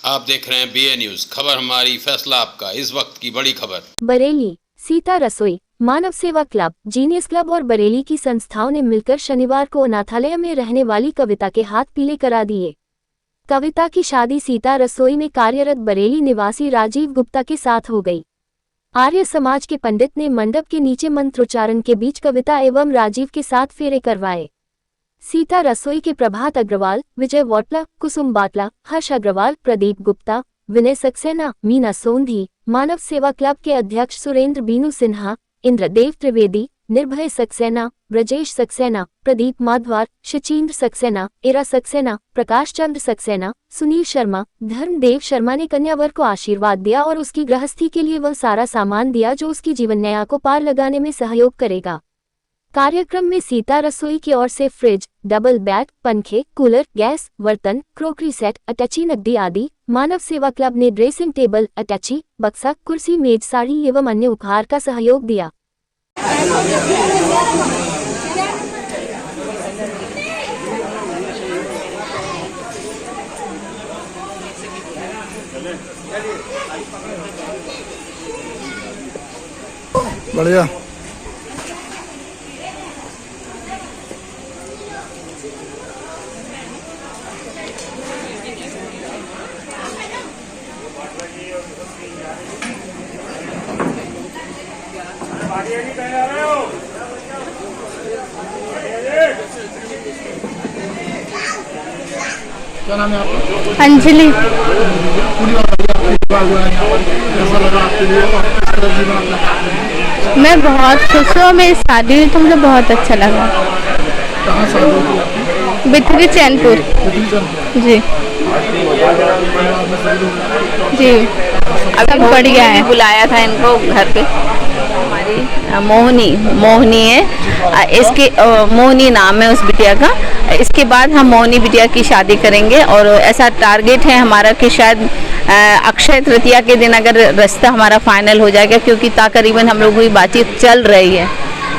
आप देख रहे हैं BA न्यूज, खबर हमारी फैसला आपका। इस वक्त की बड़ी खबर। बरेली सीता रसोई, मानव सेवा क्लब, जीनियस क्लब और बरेली की संस्थाओं ने मिलकर शनिवार को अनाथालय में रहने वाली कविता के हाथ पीले करा दिए। कविता की शादी सीता रसोई में कार्यरत बरेली निवासी राजीव गुप्ता के साथ हो गई। आर्य समाज के पंडित ने मंडप के नीचे मंत्रोच्चारण के बीच कविता एवं राजीव के साथ फेरे करवाए। सीता रसोई के प्रभात अग्रवाल, विजय वोटला, कुसुम बाटला, हर्ष अग्रवाल, प्रदीप गुप्ता, विनय सक्सेना, मीना सोंधी, मानव सेवा क्लब के अध्यक्ष सुरेंद्र बीनू सिन्हा, इंद्रदेव त्रिवेदी, निर्भय सक्सेना, ब्रजेश सक्सेना, प्रदीप माधवार, शचीन्द्र सक्सेना, एरा सक्सेना, प्रकाश चंद्र सक्सेना, सुनील शर्मा, धर्मदेव शर्मा ने कन्यावर को आशीर्वाद दिया और उसकी गृहस्थी के लिए वह सारा सामान दिया जो उसकी जीवन नया को पार लगाने में सहयोग करेगा। कार्यक्रम में सीता रसोई की ओर से फ्रिज, डबल बेड, पंखे, कूलर, गैस, बर्तन, क्रोकरी सेट, अटैची नकदी आदि, मानव सेवा क्लब ने ड्रेसिंग टेबल, अटैची, बक्सा, कुर्सी, मेज, साड़ी एवं अन्य उपहार का सहयोग दिया। बढ़िया। क्या नाम है आपका? अंजलि। मैं बहुत खुश हूँ। मेरी शादी हुई तो मुझे बहुत अच्छा लगा। कहाँ शादी हुई आपकी? बिथरी चैनपुर। जी जी। अभी बढ़िया है। बुलाया था इनको घर पे। हमारी मोहनी है, इसके मोहनी नाम है उस बिटिया का। इसके बाद हम मोहनी बिटिया की शादी करेंगे और ऐसा टारगेट है हमारा कि शायद अक्षय तृतीया के दिन अगर रास्ता हमारा फाइनल हो जाएगा, क्योंकि तकरीबन हम लोगों की बातचीत चल रही है,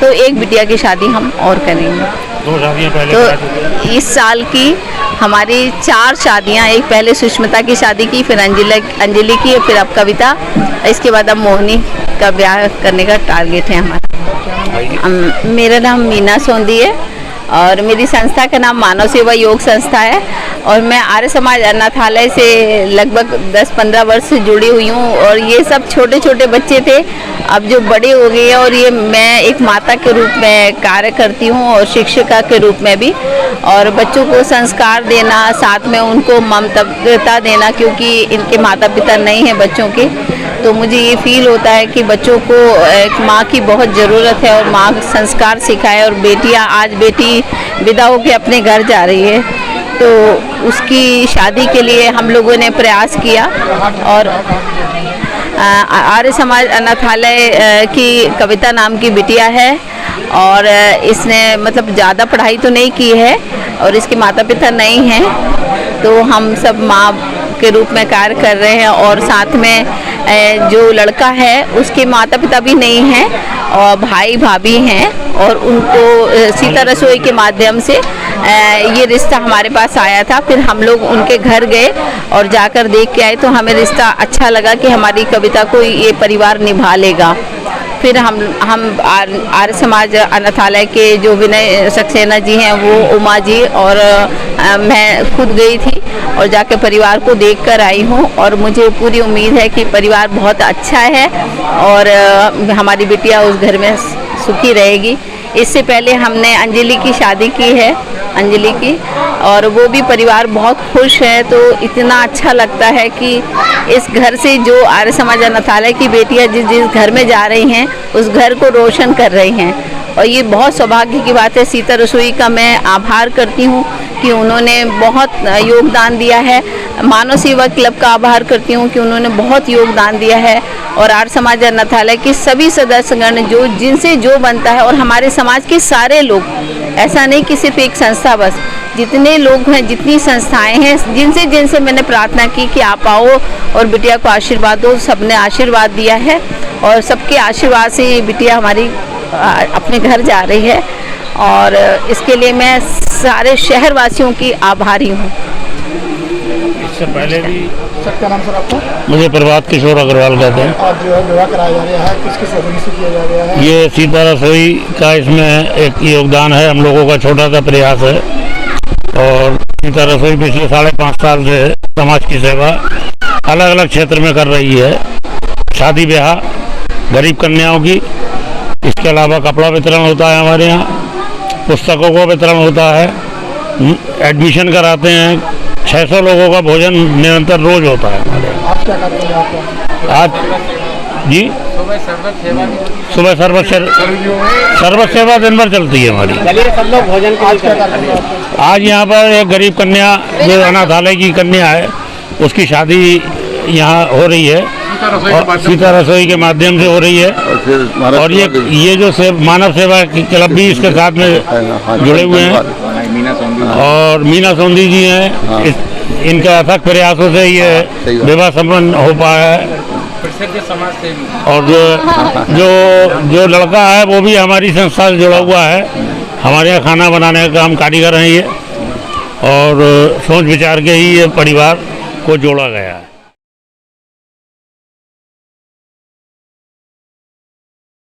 तो एक बिटिया की शादी हम और करेंगे। 2 शादियां पहले तो इस साल की हमारी 4 शादियां, एक पहले सुष्मिता की शादी की, फिर अंजलि की, फिर अब कविता, इसके बाद अब मोहनी का ब्याह करने का टारगेट है हमारा। मेरा नाम मीना सोंधी है और मेरी संस्था का नाम मानव सेवा योग संस्था है और मैं आर्य समाज अनाथालय से लगभग 10-15 वर्ष से जुड़ी हुई हूँ। और ये सब छोटे छोटे बच्चे थे, अब जो बड़े हो गए हैं, और ये मैं एक माता के रूप में कार्य करती हूँ और शिक्षिका के रूप में भी, और बच्चों को संस्कार देना, साथ में उनको ममता देना, क्योंकि इनके माता पिता नहीं हैं बच्चों के। तो मुझे ये फील होता है कि बच्चों को एक माँ की बहुत ज़रूरत है और माँ संस्कार सिखाए। और बेटियाँ, आज बेटी विदा होकर अपने घर जा रही है, तो उसकी शादी के लिए हम लोगों ने प्रयास किया। और आर्य समाज अनाथालय की कविता नाम की बिटिया है और इसने मतलब ज़्यादा पढ़ाई तो नहीं की है और इसके माता पिता नहीं हैं, तो हम सब माँ के रूप में कार्य कर रहे हैं। और साथ में जो लड़का है उसके माता पिता भी नहीं हैं और भाई भाभी हैं, और उनको सीता रसोई के माध्यम से ये रिश्ता हमारे पास आया था। फिर हम लोग उनके घर गए और जाकर देख के आए, तो हमें रिश्ता अच्छा लगा कि हमारी कविता को ये परिवार निभा लेगा। फिर हम आर्य समाज अनाथालय के जो विनय सक्सेना जी हैं, वो उमा जी और मैं खुद गई थी और जाके परिवार को देख कर आई हूँ। और मुझे पूरी उम्मीद है कि परिवार बहुत अच्छा है और हमारी बिटिया उस घर में सुखी रहेगी। इससे पहले हमने अंजलि की शादी की है, अंजलि की, और वो भी परिवार बहुत खुश है। तो इतना अच्छा लगता है कि इस घर से जो आर्य समाज अनाथालय की बेटियां जिस घर में जा रही हैं, उस घर को रोशन कर रही हैं, और ये बहुत सौभाग्य की बात है। सीता रसोई का मैं आभार करती हूँ कि उन्होंने बहुत योगदान दिया है। मानव सेवा क्लब का आभार करती हूँ कि उन्होंने बहुत योगदान दिया है, और आर्य समाज अनाथालय के सभी सदस्यगण जो जिनसे जो बनता है, और हमारे समाज के सारे लोग, ऐसा नहीं कि सिर्फ एक संस्था, बस जितने लोग हैं, जितनी संस्थाएं हैं, जिनसे मैंने प्रार्थना की कि आप आओ और बिटिया को आशीर्वाद दो, सबने आशीर्वाद दिया है। और सबके आशीर्वाद से ये बिटिया हमारी अपने घर जा रही है, और इसके लिए मैं सारे शहरवासियों की आभारी हूँ। इससे पहले भी। सर क्या नाम सर आपका? मुझे प्रभात किशोर अग्रवाल कहते हैं। आज जो है विवाह कराया जा रहा है, किस सदन से किया जा रहा है? ये सीता रसोई का इसमें एक योगदान है, हम लोगों का छोटा सा प्रयास है। और सीता रसोई पिछले 5.5 साल से समाज की सेवा अलग अलग क्षेत्र में कर रही है। शादी ब्याह, गरीब कन्याओं की, इसके अलावा कपड़ा वितरण होता है हमारे यहाँ, पुस्तकों का वितरण होता है, एडमिशन कराते हैं, 600 लोगों का भोजन निरंतर रोज होता है हमारे यहाँ। आज क्या कार्यक्रम है आपका? आज जी सुबह सर्वत सेवा दिन भर चलती है हमारी। सब लोग भोजन आज क्या कार्यक्रम है आपका? आज यहाँ पर एक गरीब कन्या जो अनाथालय की कन्या है, उसकी शादी यहाँ हो रही है और सीता रसोई के माध्यम से हो रही है। और ये जो मानव सेवा क्लब भी इसके साथ में जुड़े हुए हैं और मीना सोंधी जी हैं। इनके अथक प्रयासों से ये विवाह संपन्न हो पाया है। और जो लड़का है वो भी हमारी संस्था से जुड़ा हुआ है। हमारे यहाँ खाना बनाने का काम कारीगर हैं ये, और सोच विचार के ही ये परिवार को जोड़ा गया है।